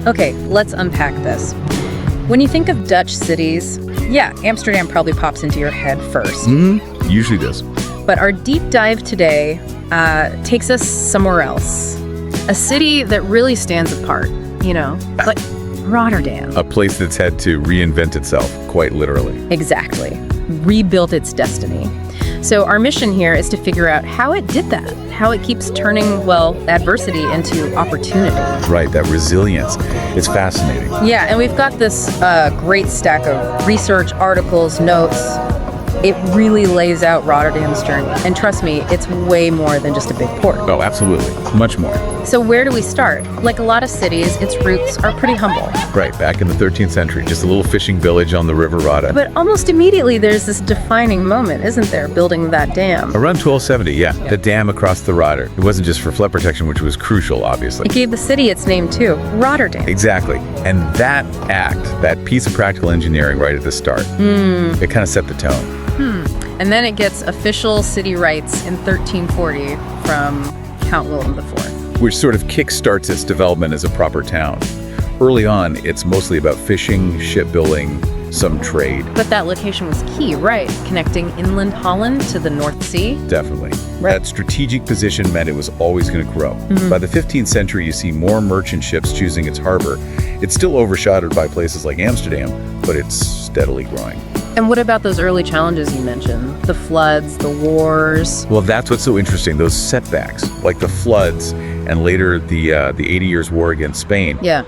Okay, let's unpack this. When you think of Dutch cities, yeah, Amsterdam probably pops into your head first. Usually does. But our deep dive today takes us somewhere else. A city that really stands apart, like Rotterdam. A place that's had to reinvent itself, quite literally. Exactly. Rebuilt its destiny. So our mission here is to figure out how it did that, how it keeps turning, adversity into opportunity. Right, that resilience. It's fascinating. Yeah, and we've got this great stack of research, articles, notes. It really lays out Rotterdam's journey. And trust me, it's way more than just a big port. Oh, absolutely. Much more. So where do we start? Like a lot of cities, its roots are pretty humble. Right, back in the 13th century, just a little fishing village on the River Rotta. But almost immediately there's this defining moment, isn't there, building that dam? Around 1270, yeah. The dam across the Rotter. It wasn't just for flood protection, which was crucial, obviously. It gave the city its name too, Rotterdam. Exactly. And that act, that piece of practical engineering right at the start, it kind of set the tone. And then it gets official city rights in 1340 from Count William IV. Which sort of kickstarts its development as a proper town. Early on, it's mostly about fishing, shipbuilding, some trade. But that location was key, right? Connecting inland Holland to the North Sea. Definitely. Right. That strategic position meant it was always going to grow. By the 15th century, you see more merchant ships choosing its harbor. It's still overshadowed by places like Amsterdam, but it's steadily growing. And what about those early challenges you mentioned? The floods, the wars? Well, that's what's so interesting. Those setbacks, like the floods and later the 80 Years' War against Spain, Yeah.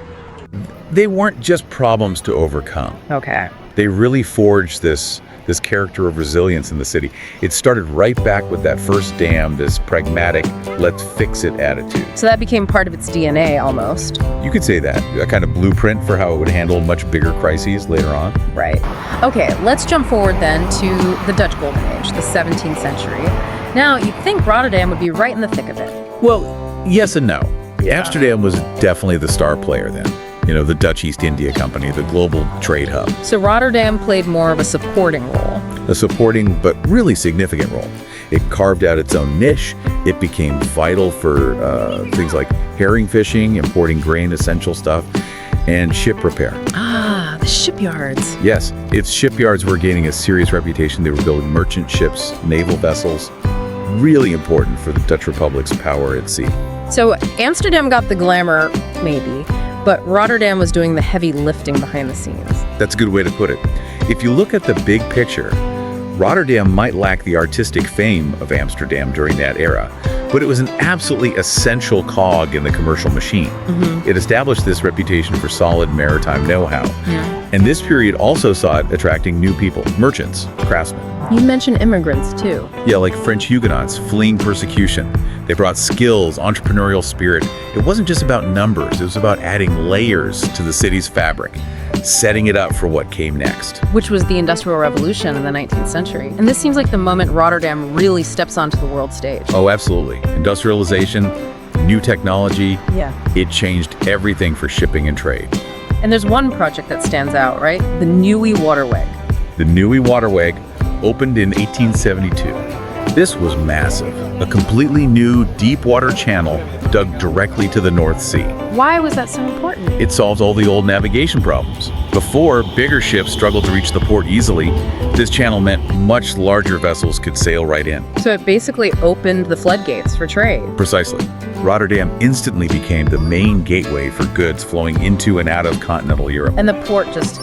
they weren't just problems to overcome. Okay. They really forged this character of resilience in the city. It started right back with that first dam, this pragmatic, let's fix it attitude. So that became part of its DNA almost. You could say that, a kind of blueprint for how it would handle much bigger crises later on. Right. Okay, let's jump forward then to the Dutch Golden Age, the 17th century. Now, you'd think Rotterdam would be right in the thick of it. Well, yes and no. Amsterdam was definitely the star player then. The Dutch East India Company, the global trade hub. So Rotterdam played more of a supporting role. A supporting but really significant role. It carved out its own niche. It became vital for things like herring fishing, importing grain, essential stuff, and ship repair. Ah, the shipyards. Yes, its shipyards were gaining a serious reputation. They were building merchant ships, naval vessels. Really important for the Dutch Republic's power at sea. So Amsterdam got the glamour, maybe, but Rotterdam was doing the heavy lifting behind the scenes. That's a good way to put it. If you look at the big picture, Rotterdam might lack the artistic fame of Amsterdam during that era, but it was an absolutely essential cog in the commercial machine. It established this reputation for solid maritime know-how. And this period also saw it attracting new people, merchants, craftsmen. You mentioned immigrants, too. Yeah, like French Huguenots fleeing persecution. They brought skills, entrepreneurial spirit. It wasn't just about numbers, it was about adding layers to the city's fabric, setting it up for what came next. Which was the Industrial Revolution in the 19th century. And this seems like the moment Rotterdam really steps onto the world stage. Oh, absolutely. Industrialization, new technology. Yeah. It changed everything for shipping and trade. And there's one project that stands out, right? The Nieuwe Waterweg. The Nieuwe Waterweg opened in 1872. This was massive. A completely new deep water channel dug directly to the North Sea. Why was that so important? It solved all the old navigation problems. Before, bigger ships struggled to reach the port easily. This channel meant much larger vessels could sail right in. So it basically opened the floodgates for trade. Precisely. Rotterdam instantly became the main gateway for goods flowing into and out of continental Europe. And the port just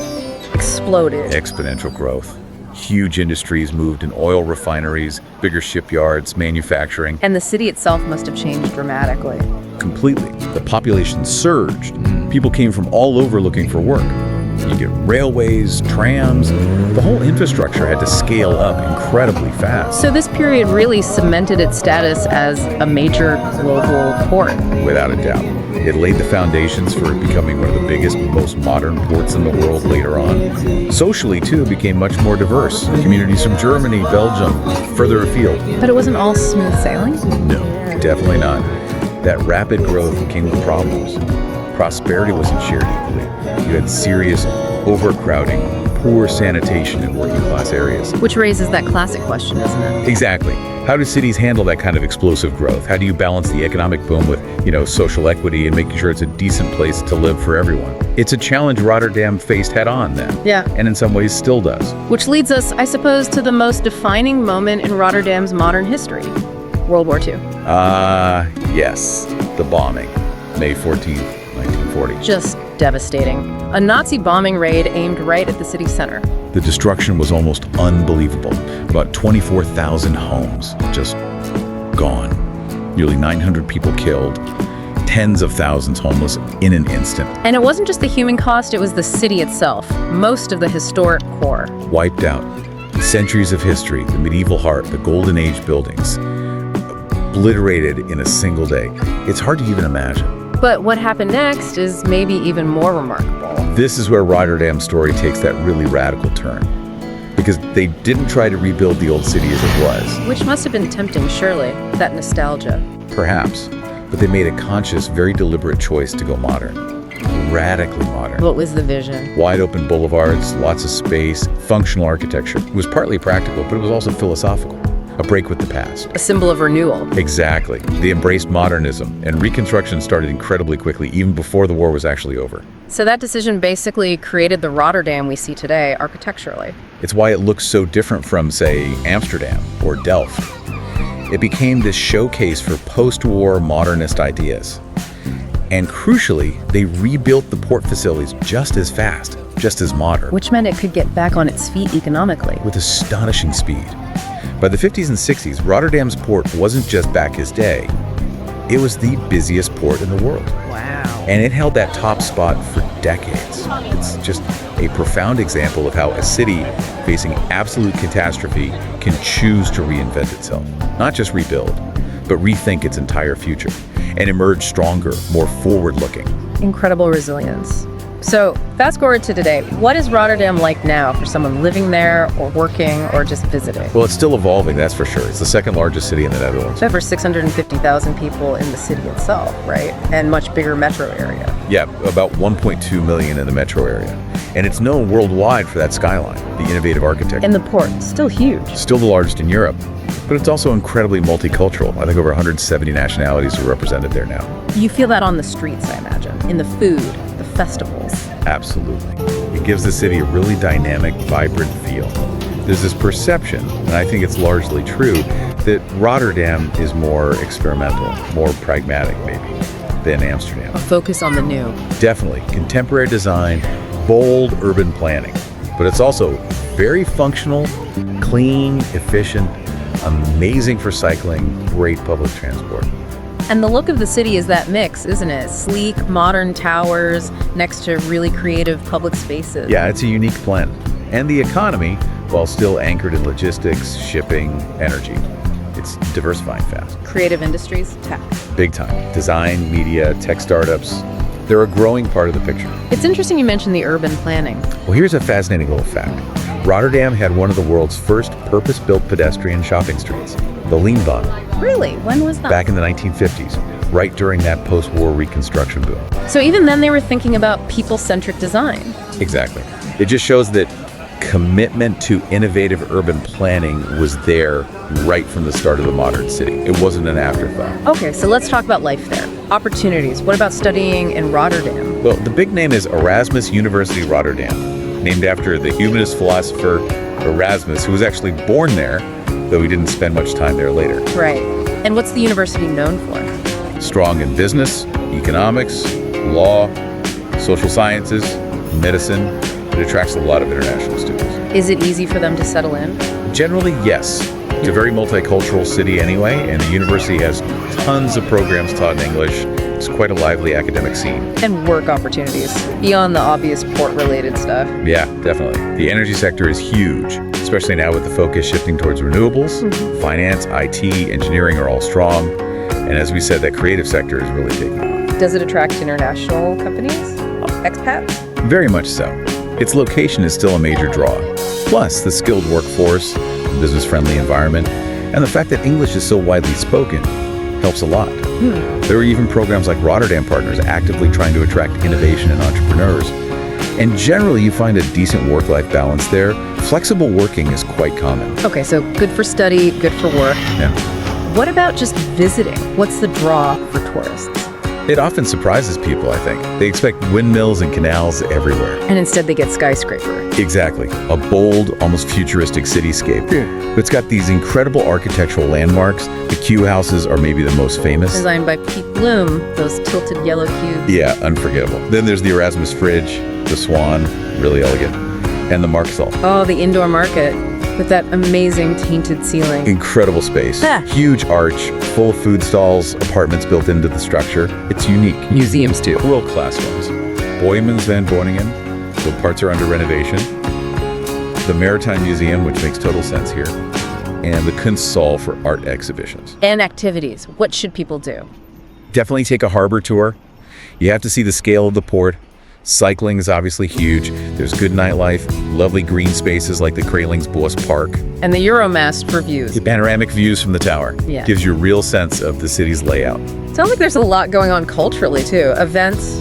exploded. Exponential growth. Huge industries moved in oil refineries, bigger shipyards, manufacturing. And the city itself must have changed dramatically. Completely. The population surged. People came from all over looking for work. You get railways, trams. The whole infrastructure had to scale up incredibly fast. So this period really cemented its status as a major global port. Without a doubt. It laid the foundations for it becoming one of the biggest, most modern ports in the world later on. Socially, too, it became much more diverse. Communities from Germany, Belgium, further afield. But it wasn't all smooth sailing? No, definitely not. That rapid growth came with problems. Prosperity wasn't shared equally. You had serious overcrowding, poor sanitation in working class areas. Which raises that classic question, doesn't it? Exactly. How do cities handle that kind of explosive growth? How do you balance the economic boom with, social equity and making sure it's a decent place to live for everyone? It's a challenge Rotterdam faced head on then. Yeah. And in some ways still does. Which leads us, I suppose, to the most defining moment in Rotterdam's modern history, World War II. Yes. The bombing. May 14th, 1940. Just devastating. A Nazi bombing raid aimed right at the city center. The destruction was almost unbelievable. About 24,000 homes just gone. Nearly 900 people killed. Tens of thousands homeless in an instant. And it wasn't just the human cost, it was the city itself. Most of the historic core. Wiped out. Centuries of history, the medieval heart, the Golden Age buildings. Obliterated in a single day. It's hard to even imagine. But what happened next is maybe even more remarkable. This is where Rotterdam's story takes that really radical turn. Because they didn't try to rebuild the old city as it was. Which must have been tempting, surely, that nostalgia. Perhaps. But they made a conscious, very deliberate choice to go modern. Radically modern. What was the vision? Wide open boulevards, lots of space, functional architecture. It was partly practical, but it was also philosophical. A break with the past. A symbol of renewal. Exactly. They embraced modernism, and reconstruction started incredibly quickly, even before the war was actually over. So that decision basically created the Rotterdam we see today architecturally. It's why it looks so different from, say, Amsterdam or Delft. It became this showcase for post-war modernist ideas. And crucially, they rebuilt the port facilities just as fast, just as modern. Which meant it could get back on its feet economically. With astonishing speed. By the 50s and 60s, Rotterdam's port wasn't just back as day. It was the busiest port in the world. Wow. And it held that top spot for decades. It's just a profound example of how a city facing absolute catastrophe can choose to reinvent itself. Not just rebuild, but rethink its entire future and emerge stronger, more forward-looking. Incredible resilience. So, fast forward to today. What is Rotterdam like now for someone living there or working or just visiting? Well, it's still evolving, that's for sure. It's the second largest city in the Netherlands. Over 650,000 people in the city itself, right? And much bigger metro area. Yeah, about 1.2 million in the metro area. And it's known worldwide for that skyline, the innovative architecture. And the port, still huge. Still the largest in Europe. But it's also incredibly multicultural. I think over 170 nationalities are represented there now. You feel that on the streets, I imagine. In the food, the festivals. Absolutely. It gives the city a really dynamic, vibrant feel. There's this perception, and I think it's largely true, that Rotterdam is more experimental, more pragmatic maybe, than Amsterdam. A focus on the new. Definitely. Contemporary design, bold urban planning. But it's also very functional, clean, efficient, amazing for cycling, great public transport. And the look of the city is that mix, isn't it? Sleek, modern towers next to really creative public spaces. Yeah, it's a unique blend. And the economy, while still anchored in logistics, shipping, energy. It's diversifying fast. Creative industries, tech. Big time. Design, media, tech startups. They're a growing part of the picture. It's interesting you mentioned the urban planning. Well, here's a fascinating little fact. Rotterdam had one of the world's first purpose-built pedestrian shopping streets, the Lijnbaan. Really? When was that? Back in the 1950s, right during that post-war reconstruction boom. So even then they were thinking about people-centric design. Exactly. It just shows that commitment to innovative urban planning was there right from the start of the modern city. It wasn't an afterthought. Okay, so let's talk about life there. Opportunities. What about studying in Rotterdam? Well, the big name is Erasmus University Rotterdam, named after the humanist philosopher Erasmus, who was actually born there, though he didn't spend much time there later. Right. And what's the university known for? Strong in business, economics, law, social sciences, medicine. It attracts a lot of international students. Is it easy for them to settle in? Generally, yes. It's a very multicultural city anyway, and the university has tons of programs taught in English. It's quite a lively academic scene. And work opportunities, beyond the obvious port-related stuff. Yeah, definitely. The energy sector is huge, especially now with the focus shifting towards renewables. Finance, IT, engineering are all strong. And as we said, that creative sector is really taking off. Does it attract international companies? Expats? Very much so. Its location is still a major draw. Plus, the skilled workforce, the business-friendly environment, and the fact that English is so widely spoken helps a lot. There are even programs like Rotterdam Partners actively trying to attract innovation and entrepreneurs. And generally, you find a decent work-life balance there. Flexible working is quite common. Okay, so good for study, good for work. Yeah. What about just visiting? What's the draw for tourists? It often surprises people, I think. They expect windmills and canals everywhere. And instead they get skyscraper. Exactly. A bold, almost futuristic cityscape. But it's got these incredible architectural landmarks. The Q houses are maybe the most famous. Designed by Pete Bloom, those tilted yellow cubes. Yeah, unforgettable. Then there's the Erasmus Fridge, the Swan, really elegant, and the Markthal. Oh, the indoor market with that amazing tainted ceiling. Incredible space. Ah. Huge arch, full of food stalls, apartments built into the structure. It's unique. Museums too. World-class ones. Boijmans van Groningen, so parts are under renovation. The Maritime Museum, which makes total sense here. And the Kunstsaal for art exhibitions. And activities. What should people do? Definitely take a harbor tour. You have to see the scale of the port. Cycling is obviously huge. There's good nightlife, lovely green spaces like the Kralingsbos Park. And the Euromast for views. Panoramic views from the tower. Yeah. Gives you a real sense of the city's layout. Sounds like there's a lot going on culturally too. Events,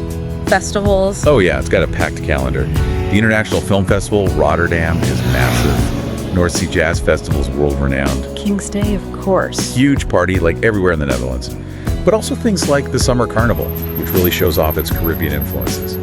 festivals. Oh yeah, it's got a packed calendar. The International Film Festival, Rotterdam, is massive. North Sea Jazz Festival is world-renowned. King's Day, of course. Huge party like everywhere in the Netherlands. But also things like the Summer Carnival, which really shows off its Caribbean influences.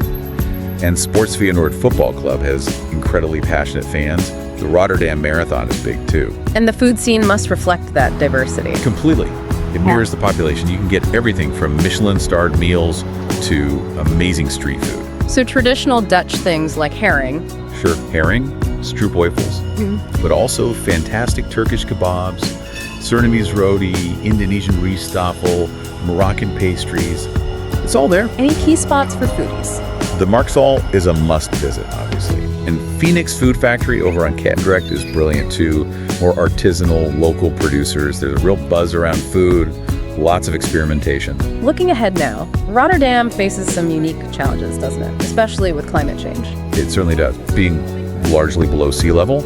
And Sports Feyenoord Football Club has incredibly passionate fans. The Rotterdam Marathon is big too. And the food scene must reflect that diversity. Completely. It mirrors the population. You can get everything from Michelin-starred meals to amazing street food. So traditional Dutch things like herring. Sure, herring, stroopwafels, but also fantastic Turkish kebabs, Surinamese roti, Indonesian riesstaffel, Moroccan pastries. It's all there. Any key spots for foodies? The Markthal is a must-visit, obviously. And Phoenix Food Factory over on Ketendrecht is brilliant too. More artisanal, local producers. There's a real buzz around food, lots of experimentation. Looking ahead now, Rotterdam faces some unique challenges, doesn't it? Especially with climate change. It certainly does. Being largely below sea level,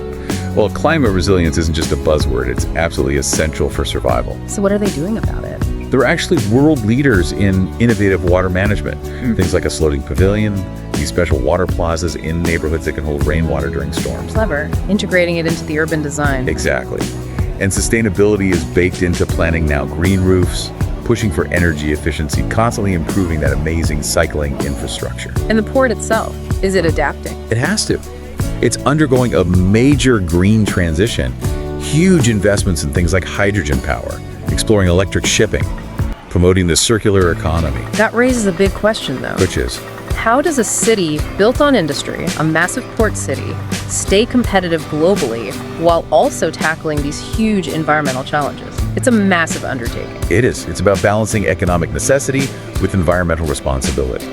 well, climate resilience isn't just a buzzword. It's absolutely essential for survival. So what are they doing about it? They're actually world leaders in innovative water management. Things like a floating pavilion, these special water plazas in neighborhoods that can hold rainwater during storms. Clever. Integrating it into the urban design. Exactly. And sustainability is baked into planning now. Green roofs, pushing for energy efficiency, constantly improving that amazing cycling infrastructure. And the port itself, is it adapting? It has to. It's undergoing a major green transition. Huge investments in things like hydrogen power, exploring electric shipping, promoting the circular economy. That raises a big question though. Which is? How does a city built on industry, a massive port city, stay competitive globally while also tackling these huge environmental challenges? It's a massive undertaking. It is. It's about balancing economic necessity with environmental responsibility.